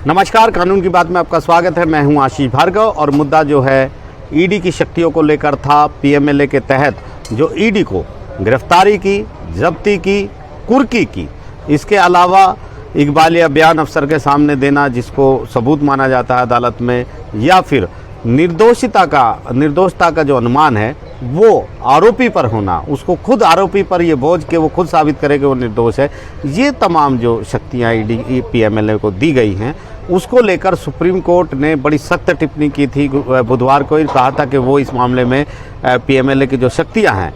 नमस्कार, कानून की बात में आपका स्वागत है। मैं हूं आशीष भार्गव और मुद्दा जो है ईडी की शक्तियों को लेकर था। पीएमएलए के तहत जो ईडी को गिरफ्तारी की, जब्ती की, कुर्की की, इसके अलावा इकबालिया बयान अफसर के सामने देना जिसको सबूत माना जाता है अदालत में, या फिर निर्दोषता का जो अनुमान है वो आरोपी पर होना, उसको खुद आरोपी पर ये बोझ के वो खुद साबित करे कि वो निर्दोष है। ये तमाम जो शक्तियाँ ईडी पीएमएलए को दी गई हैं उसको लेकर सुप्रीम कोर्ट ने बड़ी सख्त टिप्पणी की थी। बुधवार को कहा था कि वो इस मामले में पीएमएलए की जो शक्तियाँ हैं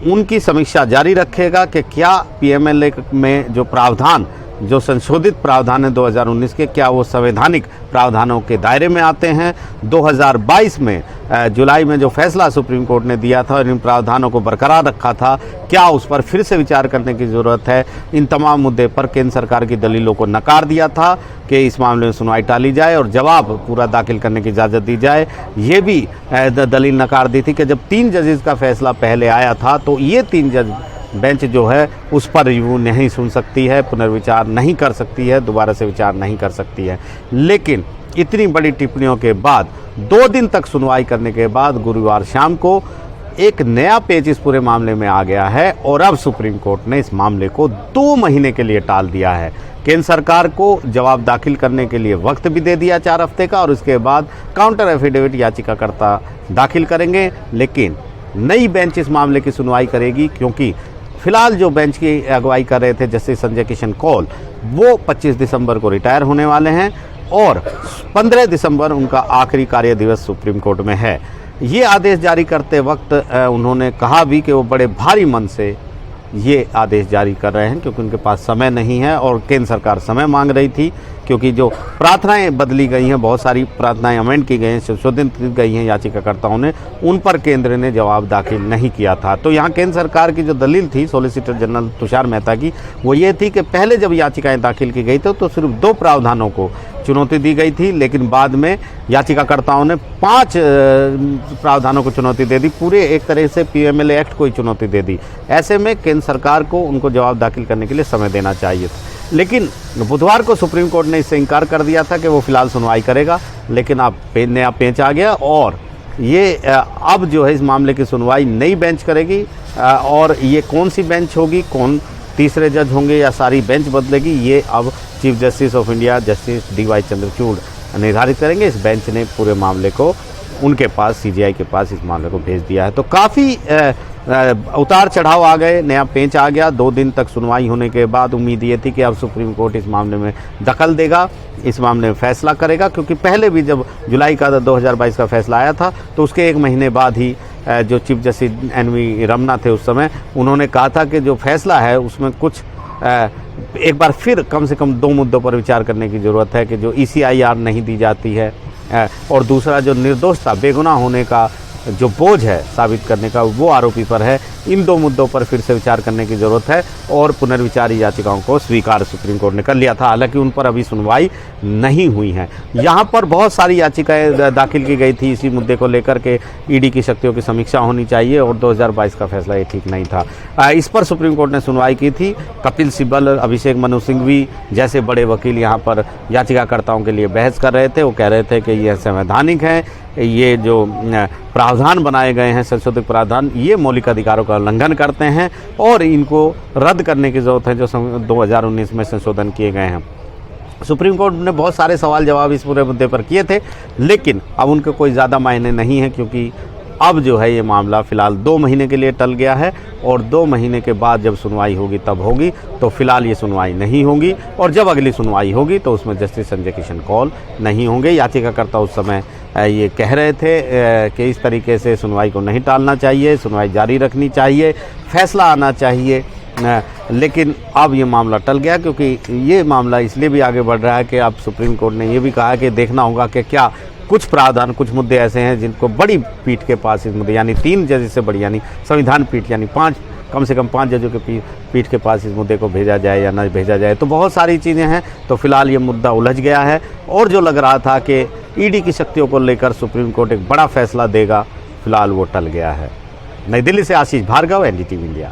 उनकी समीक्षा जारी रखेगा कि क्या पीएमएलए में जो प्रावधान, जो संशोधित प्रावधान है 2019 के, क्या वो संवैधानिक प्रावधानों के दायरे में आते हैं। 2022 में जुलाई में जो फैसला सुप्रीम कोर्ट ने दिया था और इन प्रावधानों को बरकरार रखा था, क्या उस पर फिर से विचार करने की ज़रूरत है। इन तमाम मुद्दे पर केंद्र सरकार की दलीलों को नकार दिया था कि इस मामले में सुनवाई टाली जाए और जवाब पूरा दाखिल करने की इजाज़त दी जाए। ये भी दलील नकार दी थी कि जब 3 जजेस का फैसला पहले आया था तो ये 3 जज बेंच जो है उस पर रिव्यू नहीं सुन सकती है, पुनर्विचार नहीं कर सकती है, दोबारा से विचार नहीं कर सकती है। लेकिन इतनी बड़ी टिप्पणियों के बाद 2 दिन तक सुनवाई करने के बाद गुरुवार शाम को एक नया पेच इस पूरे मामले में आ गया है और अब सुप्रीम कोर्ट ने इस मामले को 2 महीने के लिए टाल दिया है। केंद्र सरकार को जवाब दाखिल करने के लिए वक्त भी दे दिया 4 हफ्ते का और उसके बाद काउंटर एफिडेविट याचिकाकर्ता दाखिल करेंगे। लेकिन नई बेंच इस मामले की सुनवाई करेगी, क्योंकि फिलहाल जो बेंच की अगुवाई कर रहे थे जस्टिस संजय किशन कौल, वो 25 दिसंबर को रिटायर होने वाले हैं और 15 दिसंबर उनका आखिरी कार्य दिवस सुप्रीम कोर्ट में है। ये आदेश जारी करते वक्त उन्होंने कहा भी कि वो बड़े भारी मन से ये आदेश जारी कर रहे हैं क्योंकि उनके पास समय नहीं है और केंद्र सरकार समय मांग रही थी, क्योंकि जो प्रार्थनाएं बदली गई हैं, बहुत सारी प्रार्थनाएं अमेंड की गई हैं, संशोधित की गई हैं याचिकाकर्ताओं ने, उन पर केंद्र ने जवाब दाखिल नहीं किया था। तो यहाँ केंद्र सरकार की जो दलील थी सॉलिसिटर जनरल तुषार मेहता की, वो ये थी कि पहले जब याचिकाएं दाखिल की गई तो सिर्फ 2 प्रावधानों को चुनौती दी गई थी, लेकिन बाद में याचिकाकर्ताओं ने 5 प्रावधानों को चुनौती दे दी, पूरे एक तरह से पीएमएलए एक्ट को ही चुनौती दे दी। ऐसे में केंद्र सरकार को उनको जवाब दाखिल करने के लिए समय देना चाहिए था। लेकिन बुधवार को सुप्रीम कोर्ट ने इससे इनकार कर दिया था कि वो फिलहाल सुनवाई करेगा। लेकिन अब नया पेंच आ गया और ये अब जो है इस मामले की सुनवाई नई बेंच करेगी और ये कौन सी बेंच होगी, कौन तीसरे जज होंगे या सारी बेंच बदलेगी, ये अब chief justice of India justice DY Chandrachud निर्धारित करेंगे। इस बेंच ने पूरे मामले को उनके पास, CJI के पास इस मामले को भेज दिया है। तो काफ़ी उतार चढ़ाव आ गए, नया पेंच आ गया। 2 दिन तक सुनवाई होने के बाद उम्मीद ये थी कि अब सुप्रीम कोर्ट इस मामले में दखल देगा, इस मामले में फैसला करेगा, क्योंकि पहले भी जब जुलाई का 2022 का फैसला आया था तो उसके 1 महीने बाद ही जो चीफ जस्टिस NV रमना थे उस समय, उन्होंने कहा था कि जो फैसला है उसमें कुछ एक बार फिर कम से कम 2 मुद्दों पर विचार करने की ज़रूरत है कि जो ECIR नहीं दी जाती है और दूसरा जो निर्दोषता, बेगुनाह होने का जो बोझ है साबित करने का, वो आरोपी पर है। इन 2 मुद्दों पर फिर से विचार करने की ज़रूरत है और पुनर्विचार याचिकाओं को स्वीकार सुप्रीम कोर्ट ने कर लिया था। हालांकि उन पर अभी सुनवाई नहीं हुई है। यहाँ पर बहुत सारी याचिकाएं दाखिल की गई थी इसी मुद्दे को लेकर के ईडी की शक्तियों की समीक्षा होनी चाहिए और 2022 का फैसला ये ठीक नहीं था। इस पर सुप्रीम कोर्ट ने सुनवाई की थी। कपिल सिब्बल, अभिषेक मनु सिंघवी जैसे बड़े वकील यहाँ पर याचिकाकर्ताओं के लिए बहस कर रहे थे। वो कह रहे थे कि ये संवैधानिक है, ये जो प्रावधान बनाए गए हैं, संशोधित प्रावधान, ये मौलिक अधिकारों का उल्लंघन करते हैं और इनको रद्द करने की ज़रूरत है जो 2019 में संशोधन किए गए हैं। सुप्रीम कोर्ट ने बहुत सारे सवाल जवाब इस पूरे मुद्दे पर किए थे, लेकिन अब उनके कोई ज़्यादा मायने नहीं है, क्योंकि अब जो है ये मामला फ़िलहाल 2 महीने के लिए टल गया है और 2 महीने के बाद जब सुनवाई होगी तब होगी। तो फिलहाल ये सुनवाई नहीं होगी और जब अगली सुनवाई होगी तो उसमें जस्टिस संजय किशन कौल नहीं होंगे। याचिकाकर्ता उस समय ये कह रहे थे कि इस तरीके से सुनवाई को नहीं टालना चाहिए, सुनवाई जारी रखनी चाहिए, फैसला आना चाहिए। लेकिन अब ये मामला टल गया, क्योंकि ये मामला इसलिए भी आगे बढ़ रहा है कि अब सुप्रीम कोर्ट ने ये भी कहा कि देखना होगा कि क्या कुछ प्रावधान, कुछ मुद्दे ऐसे हैं जिनको बड़ी पीठ के पास इस मुद्दे, यानी 3 जज से बड़ी, यानी संविधान पीठ, यानी 5, कम से कम 5 जजों के पीठ के पास इस मुद्दे को भेजा जाए या न भेजा जाए। तो बहुत सारी चीज़ें हैं। तो फिलहाल ये मुद्दा उलझ गया है और जो लग रहा था कि ईडी की शक्तियों को लेकर सुप्रीम कोर्ट एक बड़ा फैसला देगा, फिलहाल वो टल गया है। नई दिल्ली से आशीष भार्गव, NDTV इंडिया।